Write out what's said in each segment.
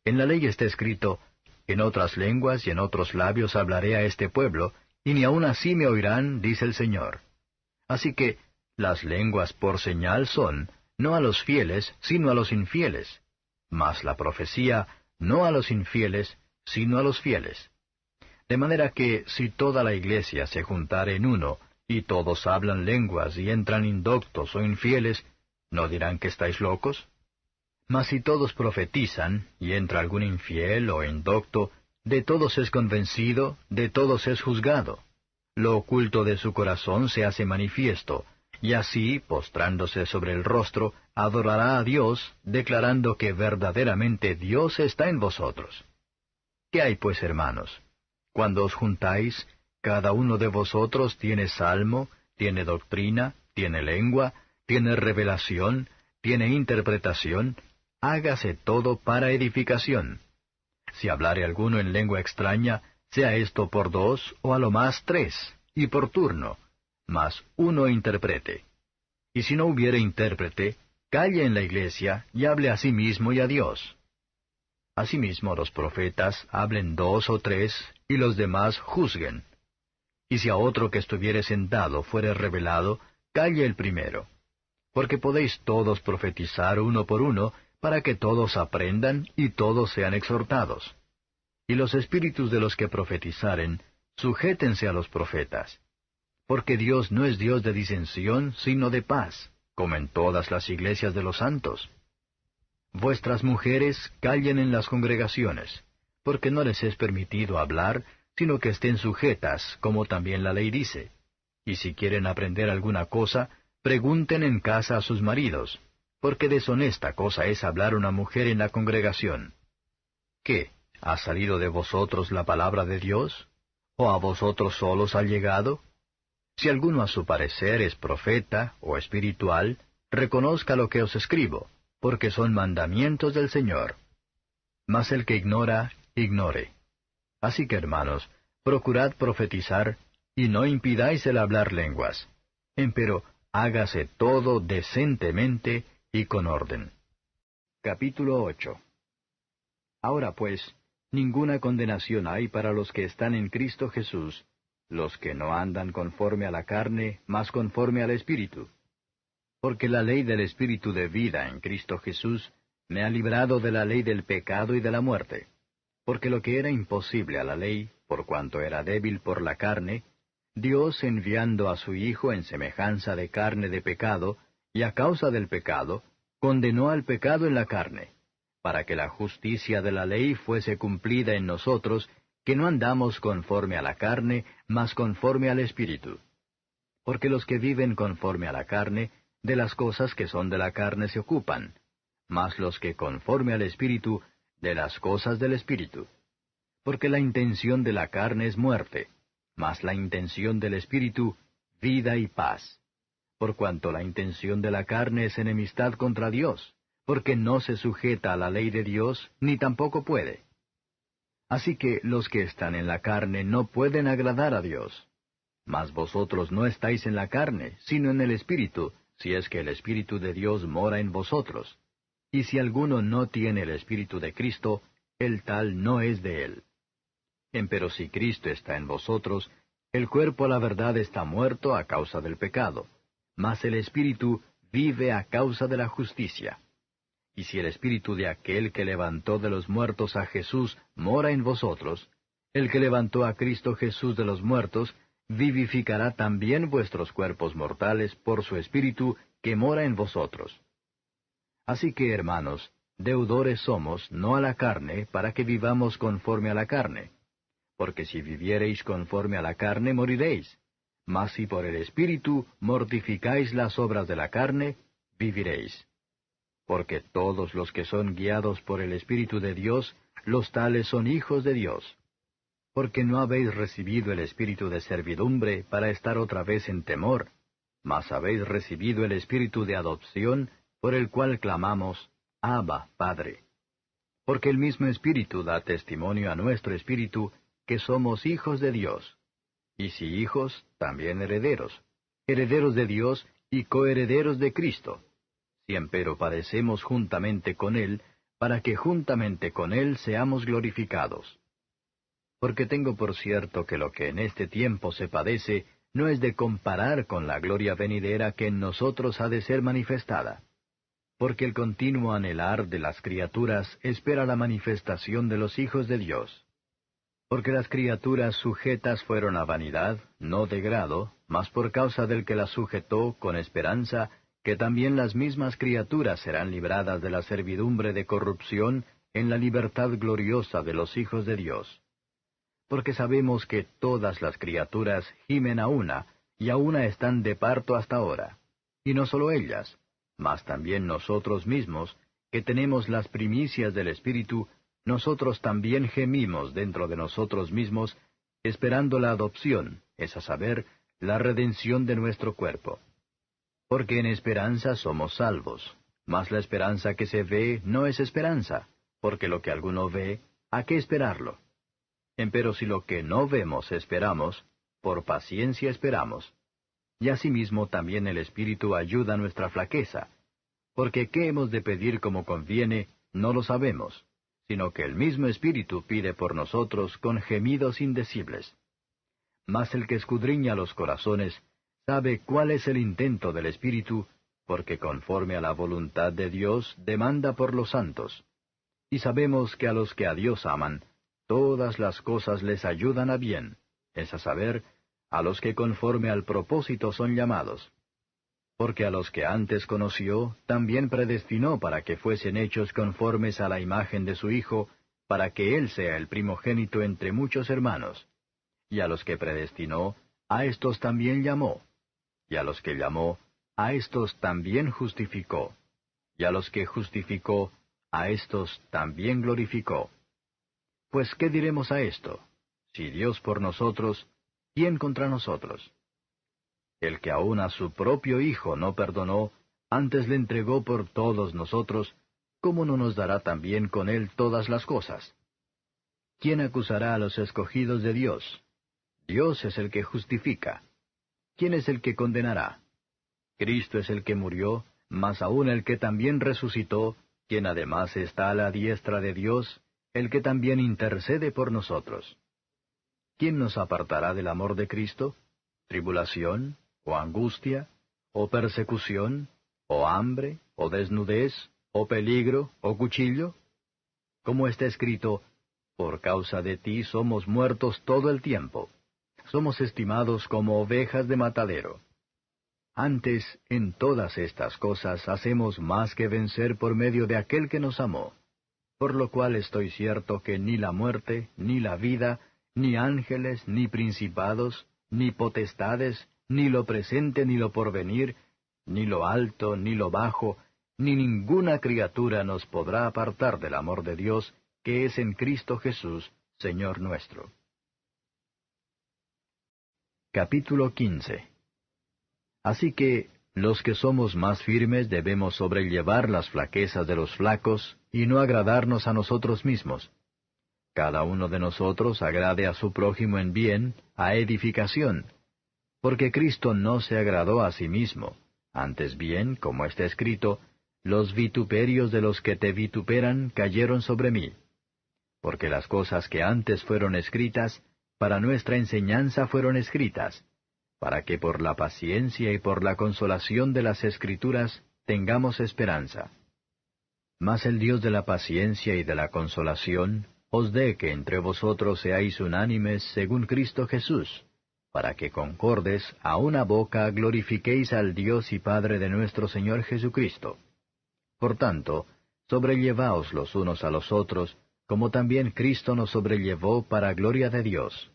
En la ley está escrito, en otras lenguas y en otros labios hablaré a este pueblo, y ni aun así me oirán, dice el Señor. Así que, las lenguas por señal son, no a los fieles, sino a los infieles. Mas la profecía, no a los infieles, sino a los fieles. De manera que, si toda la iglesia se juntare en uno, y todos hablan lenguas y entran indoctos o infieles, ¿no dirán que estáis locos? Mas si todos profetizan, y entra algún infiel o indocto, de todos es convencido, de todos es juzgado. Lo oculto de su corazón se hace manifiesto, y así, postrándose sobre el rostro, adorará a Dios, declarando que verdaderamente Dios está en vosotros. ¿Qué hay pues, hermanos? Cuando os juntáis, cada uno de vosotros tiene salmo, tiene doctrina, tiene lengua, tiene revelación, tiene interpretación, hágase todo para edificación. Si hablare alguno en lengua extraña, sea esto por 2 o a lo más 3, y por turno, mas uno interprete. Y si no hubiere intérprete, calle en la iglesia y hable a sí mismo y a Dios. Asimismo los profetas hablen 2 o 3, y los demás juzguen. Y si a otro que estuviere sentado fuere revelado, calle el primero. Porque podéis todos profetizar uno por uno, para que todos aprendan y todos sean exhortados. Y los espíritus de los que profetizaren, sujétense a los profetas. Porque Dios no es Dios de disensión, sino de paz, como en todas las iglesias de los santos. Vuestras mujeres callen en las congregaciones, porque no les es permitido hablar, sino que estén sujetas, como también la ley dice. Y si quieren aprender alguna cosa, pregunten en casa a sus maridos, porque deshonesta cosa es hablar una mujer en la congregación. ¿Qué? ¿Ha salido de vosotros la palabra de Dios? ¿O a vosotros solos ha llegado? Si alguno a su parecer es profeta o espiritual, reconozca lo que os escribo, porque son mandamientos del Señor. Mas el que ignora, ignore. Así que, hermanos, procurad profetizar, y no impidáis el hablar lenguas. Empero, hágase todo decentemente y con orden. Capítulo 8. Ahora pues, ninguna condenación hay para los que están en Cristo Jesús, los que no andan conforme a la carne, mas conforme al Espíritu. Porque la ley del Espíritu de vida en Cristo Jesús me ha librado de la ley del pecado y de la muerte. Porque lo que era imposible a la ley, por cuanto era débil por la carne, Dios enviando a su Hijo en semejanza de carne de pecado, y a causa del pecado, condenó al pecado en la carne, para que la justicia de la ley fuese cumplida en nosotros, que no andamos conforme a la carne, mas conforme al Espíritu. Porque los que viven conforme a la carne, de las cosas que son de la carne se ocupan, mas los que conforme al Espíritu, de las cosas del Espíritu. Porque la intención de la carne es muerte, mas la intención del Espíritu, vida y paz. Por cuanto la intención de la carne es enemistad contra Dios, porque no se sujeta a la ley de Dios, ni tampoco puede. Así que los que están en la carne no pueden agradar a Dios. Mas vosotros no estáis en la carne, sino en el Espíritu, si es que el Espíritu de Dios mora en vosotros. Y si alguno no tiene el Espíritu de Cristo, el tal no es de él. Empero si Cristo está en vosotros, el cuerpo a la verdad está muerto a causa del pecado, mas el Espíritu vive a causa de la justicia. Y si el Espíritu de aquel que levantó de los muertos a Jesús mora en vosotros, el que levantó a Cristo Jesús de los muertos, vivificará también vuestros cuerpos mortales por su Espíritu que mora en vosotros. Así que, hermanos, deudores somos, no a la carne, para que vivamos conforme a la carne. Porque si viviereis conforme a la carne, moriréis. Mas si por el Espíritu mortificáis las obras de la carne, viviréis. Porque todos los que son guiados por el Espíritu de Dios, los tales son hijos de Dios. Porque no habéis recibido el espíritu de servidumbre para estar otra vez en temor, mas habéis recibido el espíritu de adopción, por el cual clamamos, Abba, Padre. Porque el mismo Espíritu da testimonio a nuestro espíritu que somos hijos de Dios. Y si hijos, también herederos, herederos de Dios y coherederos de Cristo. Si empero padecemos juntamente con Él, para que juntamente con Él seamos glorificados. Porque tengo por cierto que lo que en este tiempo se padece no es de comparar con la gloria venidera que en nosotros ha de ser manifestada. Porque el continuo anhelar de las criaturas espera la manifestación de los hijos de Dios. Porque las criaturas sujetas fueron a vanidad, no de grado, mas por causa del que las sujetó, con esperanza, que también las mismas criaturas serán libradas de la servidumbre de corrupción en la libertad gloriosa de los hijos de Dios. Porque sabemos que todas las criaturas gimen a una, y a una están de parto hasta ahora. Y no solo ellas, mas también nosotros mismos, que tenemos las primicias del Espíritu, nosotros también gemimos dentro de nosotros mismos, esperando la adopción, es a saber, la redención de nuestro cuerpo. Porque en esperanza somos salvos, mas la esperanza que se ve no es esperanza, porque lo que alguno ve, ¿a qué esperarlo? Empero si lo que no vemos esperamos, por paciencia esperamos. Y asimismo también el Espíritu ayuda a nuestra flaqueza, porque qué hemos de pedir como conviene, no lo sabemos, sino que el mismo Espíritu pide por nosotros con gemidos indecibles. Mas el que escudriña los corazones, sabe cuál es el intento del Espíritu, porque conforme a la voluntad de Dios demanda por los santos. Y sabemos que a los que a Dios aman, todas las cosas les ayudan a bien, es a saber, a los que conforme al propósito son llamados. Porque a los que antes conoció, también predestinó para que fuesen hechos conformes a la imagen de su Hijo, para que Él sea el primogénito entre muchos hermanos. Y a los que predestinó, a éstos también llamó. Y a los que llamó, a éstos también justificó. Y a los que justificó, a éstos también glorificó. Pues, ¿qué diremos a esto? Si Dios por nosotros, ¿quién contra nosotros? El que aun a su propio Hijo no perdonó, antes le entregó por todos nosotros, ¿cómo no nos dará también con Él todas las cosas? ¿Quién acusará a los escogidos de Dios? Dios es el que justifica. ¿Quién es el que condenará? Cristo es el que murió, mas aún el que también resucitó, quien además está a la diestra de Dios, el que también intercede por nosotros. ¿Quién nos apartará del amor de Cristo? ¿Tribulación, o angustia, o persecución, o hambre, o desnudez, o peligro, o cuchillo? Como está escrito, por causa de ti somos muertos todo el tiempo. Somos estimados como ovejas de matadero. Antes, en todas estas cosas hacemos más que vencer por medio de aquel que nos amó. Por lo cual estoy cierto que ni la muerte, ni la vida, ni ángeles, ni principados, ni potestades, ni lo presente, ni lo porvenir, ni lo alto, ni lo bajo, ni ninguna criatura nos podrá apartar del amor de Dios, que es en Cristo Jesús, Señor nuestro. Capítulo 15. Así que, los que somos más firmes debemos sobrellevar las flaquezas de los flacos, y no agradarnos a nosotros mismos. Cada uno de nosotros agrade a su prójimo en bien, a edificación. Porque Cristo no se agradó a sí mismo, antes bien, como está escrito, los vituperios de los que te vituperan cayeron sobre mí. Porque las cosas que antes fueron escritas, para nuestra enseñanza fueron escritas, para que por la paciencia y por la consolación de las Escrituras tengamos esperanza. Mas el Dios de la paciencia y de la consolación os dé que entre vosotros seáis unánimes según Cristo Jesús, para que concordes a una boca glorifiquéis al Dios y Padre de nuestro Señor Jesucristo. Por tanto, sobrellevaos los unos a los otros, como también Cristo nos sobrellevó para gloria de Dios.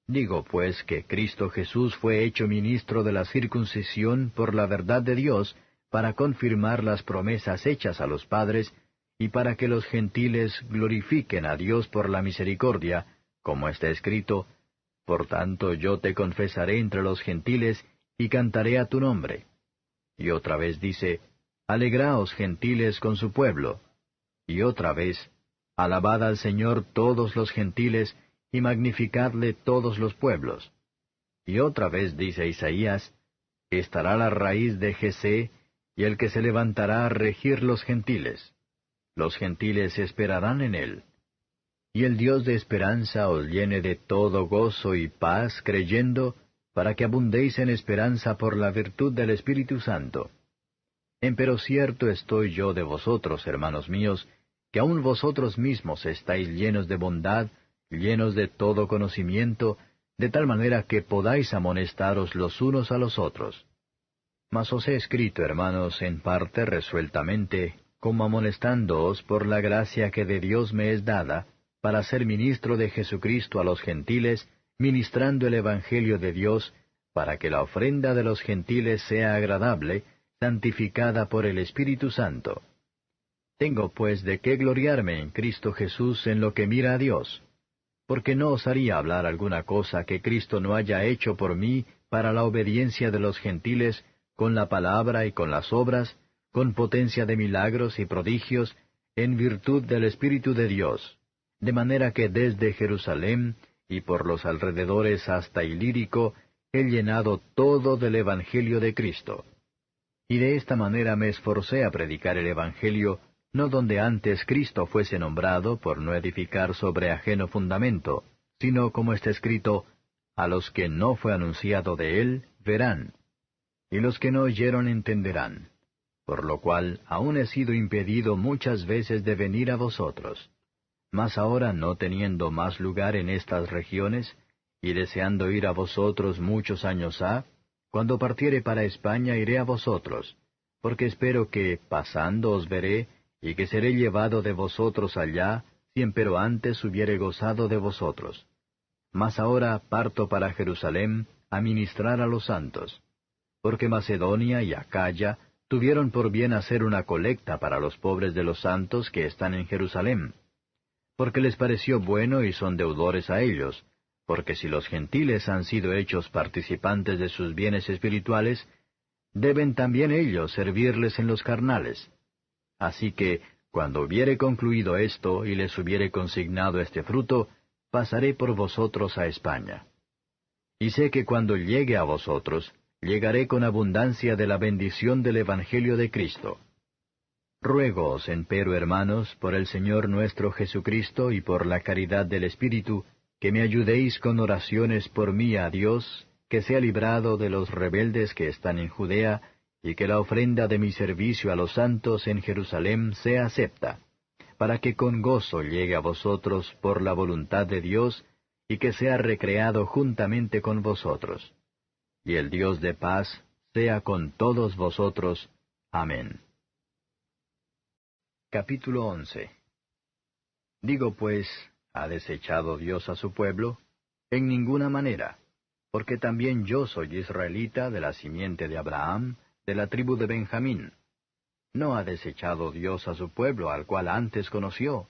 Digo pues que Cristo Jesús fue hecho ministro de la circuncisión por la verdad de Dios, para confirmar las promesas hechas a los padres, y para que los gentiles glorifiquen a Dios por la misericordia, como está escrito, por tanto yo te confesaré entre los gentiles, y cantaré a tu nombre. Y otra vez dice, alegraos gentiles con su pueblo. Y otra vez, alabad al Señor todos los gentiles, y magnificadle todos los pueblos. Y otra vez dice Isaías, estará la raíz de Jesé, y el que se levantará a regir los gentiles. los gentiles esperarán en él. Y el Dios de esperanza os llene de todo gozo y paz creyendo, para que abundéis en esperanza por la virtud del Espíritu Santo. Empero cierto estoy yo de vosotros, hermanos míos, que aun vosotros mismos estáis llenos de bondad, llenos de todo conocimiento, de tal manera que podáis amonestaros los unos a los otros. Mas os he escrito, hermanos, en parte resueltamente, como amonestándoos por la gracia que de Dios me es dada, para ser ministro de Jesucristo a los gentiles, ministrando el Evangelio de Dios, para que la ofrenda de los gentiles sea agradable, santificada por el Espíritu Santo. Tengo pues de qué gloriarme en Cristo Jesús en lo que mira a Dios, porque no osaría hablar alguna cosa que Cristo no haya hecho por mí para la obediencia de los gentiles, con la palabra y con las obras, con potencia de milagros y prodigios, en virtud del Espíritu de Dios, de manera que desde Jerusalén y por los alrededores hasta Ilírico he llenado todo del Evangelio de Cristo. Y de esta manera me esforcé a predicar el Evangelio, no donde antes Cristo fuese nombrado, por no edificar sobre ajeno fundamento, sino como está escrito, a los que no fue anunciado de él, verán, y los que no oyeron entenderán, por lo cual aún he sido impedido muchas veces de venir a vosotros. Mas ahora no teniendo más lugar en estas regiones, y deseando ir a vosotros muchos años ha, cuando partiere para España iré a vosotros, porque espero que, pasando os veré, y que seré llevado de vosotros allá, si empero antes hubiere gozado de vosotros. Mas ahora parto para Jerusalén, a ministrar a los santos, porque Macedonia y Acaya tuvieron por bien hacer una colecta para los pobres de los santos que están en Jerusalén, porque les pareció bueno y son deudores a ellos, porque si los gentiles han sido hechos participantes de sus bienes espirituales, deben también ellos servirles en los carnales. Así que, cuando hubiere concluido esto y les hubiere consignado este fruto, pasaré por vosotros a España. Y sé que cuando llegue a vosotros, llegaré con abundancia de la bendición del Evangelio de Cristo. Ruégoos, empero, hermanos, por el Señor nuestro Jesucristo y por la caridad del Espíritu, que me ayudéis con oraciones por mí a Dios, que sea librado de los rebeldes que están en Judea, y que la ofrenda de mi servicio a los santos en Jerusalén sea acepta, para que con gozo llegue a vosotros por la voluntad de Dios, y que sea recreado juntamente con vosotros. Y el Dios de paz sea con todos vosotros. Amén. Capítulo 11. Digo pues, ¿ha desechado Dios a su pueblo? En ninguna manera, porque también yo soy israelita de la simiente de Abraham, de la tribu de Benjamín. ¿No ha desechado Dios a su pueblo, al cual antes conoció?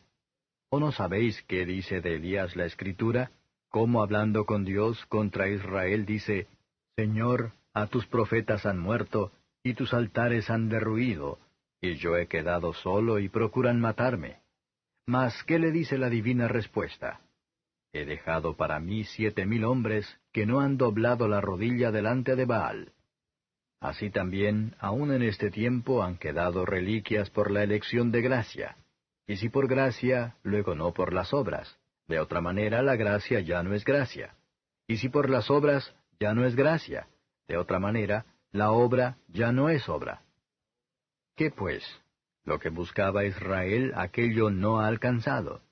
¿O no sabéis qué dice de Elías la Escritura, cómo hablando con Dios contra Israel dice, Señor, a tus profetas han muerto, y tus altares han derruido, y yo he quedado solo y procuran matarme? Mas, ¿qué le dice la divina respuesta? He dejado para mí 7,000 hombres que no han doblado la rodilla delante de Baal. Así también, aun en este tiempo han quedado reliquias por la elección de gracia. Y si por gracia, luego no por las obras. De otra manera la gracia ya no es gracia. Y si por las obras, ya no es gracia. De otra manera, la obra ya no es obra. ¿Qué pues? Lo que buscaba Israel, aquello no ha alcanzado.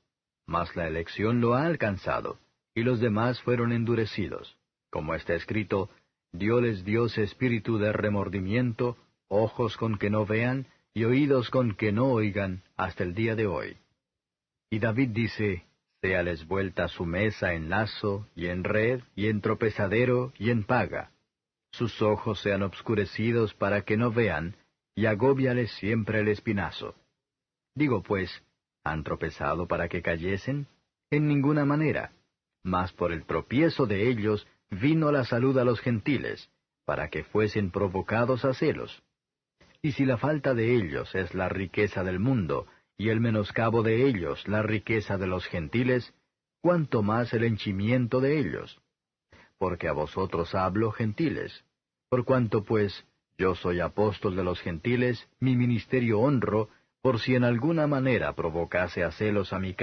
Mas la elección lo ha alcanzado, y los demás fueron endurecidos. Como está escrito, dióles Dios espíritu de remordimiento, ojos con que no vean, y oídos con que no oigan, hasta el día de hoy. Y David dice, séales vuelta su mesa en lazo, y en red, y en tropezadero, y en paga. Sus ojos sean obscurecidos para que no vean, y agóbiales siempre el espinazo. Digo pues, ¿han tropezado para que cayesen? En ninguna manera. Mas por el tropiezo de ellos vino la salud a los gentiles, para que fuesen provocados a celos. Y si la falta de ellos es la riqueza del mundo, y el menoscabo de ellos la riqueza de los gentiles, ¿cuánto más el henchimiento de ellos? Porque a vosotros hablo, gentiles. Por cuanto pues yo soy apóstol de los gentiles, mi ministerio honro, por si en alguna manera provocase a celos a mi